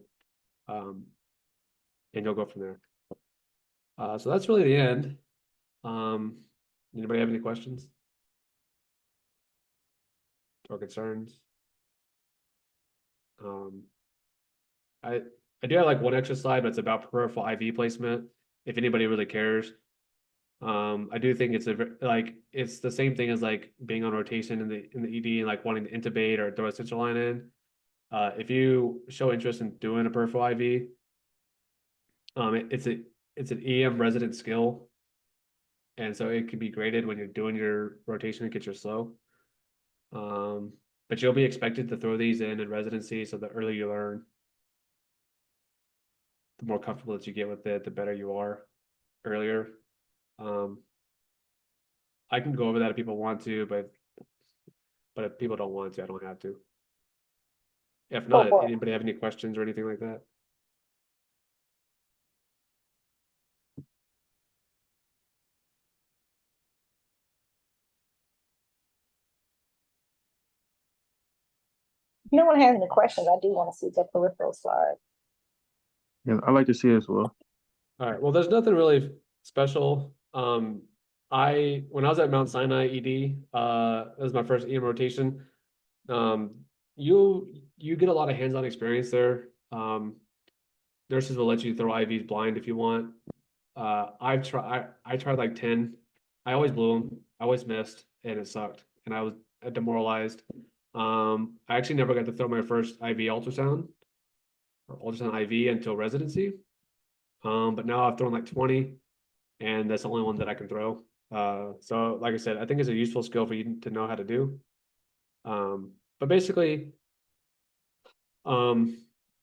And you'll go from there. So that's really the end. Anybody have any questions or concerns? I do have like one extra slide, but it's about peripheral IV placement. If anybody really cares, I do think it's it's the same thing as like being on rotation in the ED and like wanting to intubate or throw a central line in. If you show interest in doing a peripheral IV, it's an EM resident skill. And so it can be graded when you're doing your rotation and get your slow. But you'll be expected to throw these in residency. So the earlier you learn, the more comfortable that you get with it, the better you are earlier. I can go over that if people want to, but if people don't want to, I don't have to. If not, for it. anybody have any questions or anything like that? If no one has any questions, I do want to see the peripheral slide. Yeah, I'd like to see it as well. All right. Well, there's nothing really special. When I was at Mount Sinai ED, that was my first EM rotation. You get a lot of hands-on experience there. Nurses will let you throw IVs blind if you want. I tried like 10. I always blew them. I always missed, and it sucked, and I was demoralized. I actually never got to throw my first IV ultrasound or ultrasound IV until residency. But now I've thrown like 20, and that's the only one that I can throw. So like I said, I think it's a useful skill for you to know how to do. But basically,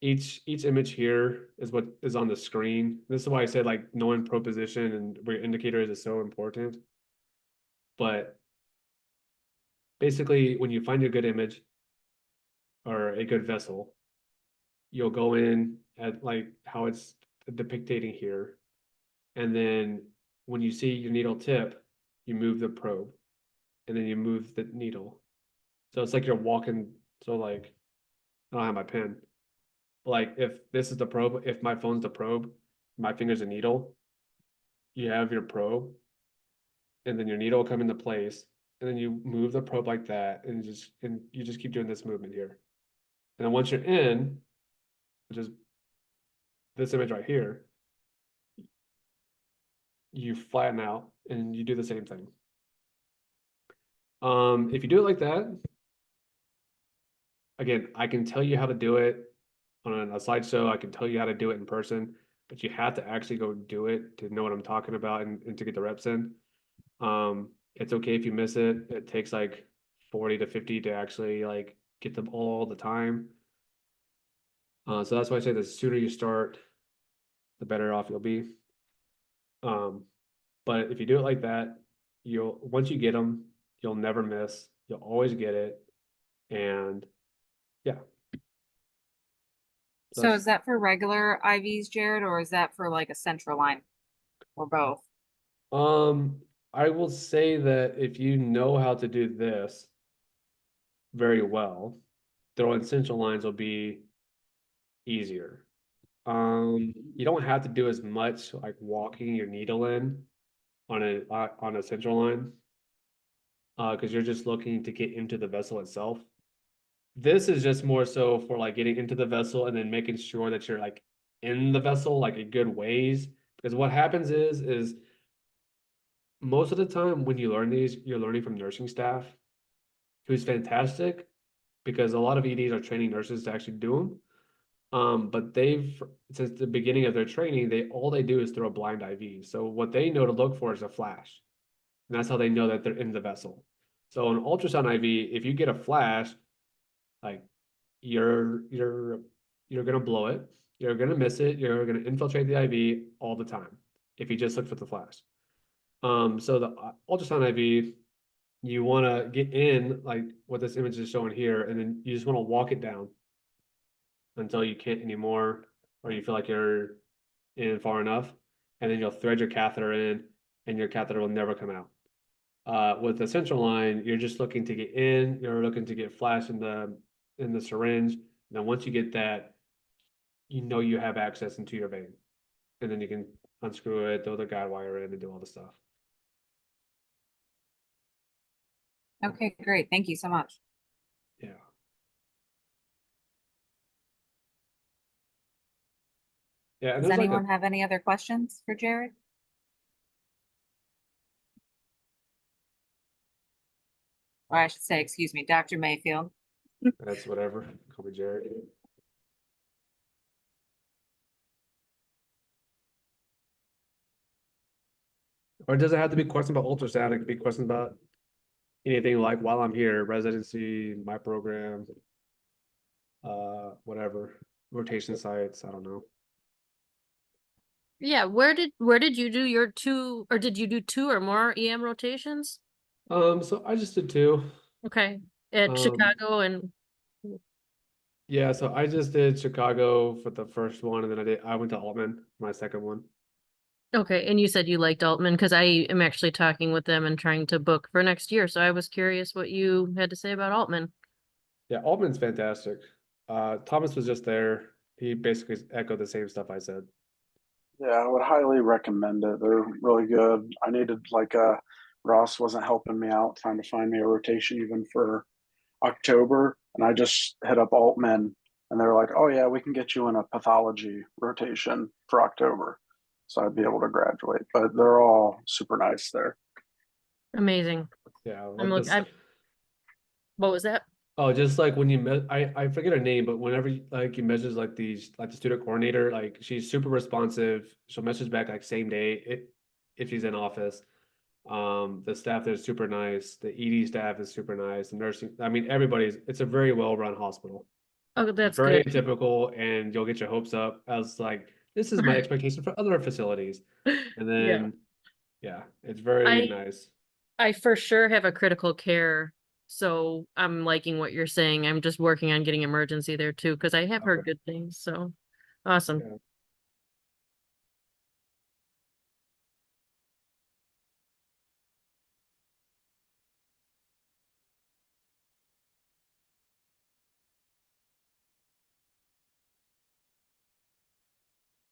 each image here is what is on the screen. This is why I said like knowing probe position and where your indicators is so important. But basically, when you find a good image or a good vessel, you'll go in at like how it's depicting here. And then when you see your needle tip, you move the probe and then you move the needle. So it's like you're walking. So like, I don't have my pen. Like if this is the probe, if my phone's the probe, my finger's a needle, you have your probe, and then your needle will come into place, and then you move the probe like that, and you just keep doing this movement here. And then once you're in, which is this image right here, you flatten out and you do the same thing. If you do it like that, again, I can tell you how to do it on a slideshow. I can tell you how to do it in person, but you have to actually go do it to know what I'm talking about and to get the reps in. It's okay if you miss it. It takes like 40 to 50 to actually like get them all the time. So that's why I say the sooner you start, the better off you'll be. But if you do it like that, once you get them, you'll never miss. You'll always get it, and yeah. So is that for regular IVs, Jared, or is that for like a central line? Or both? I will say that if you know how to do this very well, throwing central lines will be easier. You don't have to do as much like walking your needle in on a central line, because you're just looking to get into the vessel itself. This is just more so for like getting into the vessel and then making sure that you're like in the vessel like a good ways. Because what happens is most of the time when you learn these, you're learning from nursing staff, who's fantastic, because a lot of EDs are training nurses to actually do them. But since the beginning of their training, all they do is throw a blind IV. So what they know to look for is a flash. And that's how they know that they're in the vessel. So an ultrasound IV, if you get a flash, like you're gonna blow it, you're gonna miss it, you're gonna infiltrate the IV all the time if you just look for the flash. So the ultrasound IV, you want to get in like what this image is showing here, and then you just want to walk it down until you can't anymore, or you feel like you're in far enough, and then you'll thread your catheter in, and your catheter will never come out. With the central line, you're just looking to get in, you're looking to get flash in the syringe. And then once you get that, you know you have access into your vein, and then you can unscrew it, throw the guide wire in, and do all the stuff. Okay, great. Thank you so much. Yeah. Yeah, and Does there's like anyone have any other questions for Jared? Or I should say, excuse me, Dr. Mayfield. that's whatever. Call me Jared. Or does it have to be questions about ultrasound? It could be questions about anything like while I'm here, residency, my program, whatever, rotation sites. I don't know. Yeah, where did you do your two, or did you do two or more EM rotations? So I just did two. Okay, at Um, Chicago and Yeah, so I just did Chicago for the first one, and then I went to Altman for my second one. okay, and you said you liked Altman because I am actually talking with them and trying to book for next year. So I was curious what you had to say about Altman. Yeah, Altman's fantastic. Thomas was just there. He basically echoed the same stuff I said. Yeah, I would highly recommend it. They're really good. I needed Ross wasn't helping me out trying to find me a rotation even for October, and I just hit up Altman, and they're like, "Oh yeah, we can get you in a pathology rotation for October," so I'd be able to graduate. But they're all super nice there. Amazing. Yeah, I'm like this. What was that? Oh, just like when I forget her name, but whenever you message like the student coordinator, like she's super responsive. She'll message back like same day if she's in office. The staff there is super nice. The ED staff is super nice. The nursing, I mean, it's a very well run hospital. Oh, that's Very good. atypical, and you'll get your hopes up as like, this is my expectation for other facilities. And then, yeah, it's very nice. I for sure have a critical care, so I'm liking what you're saying. I'm just working on getting emergency there too, because I have heard Okay. good things. So awesome. Yeah.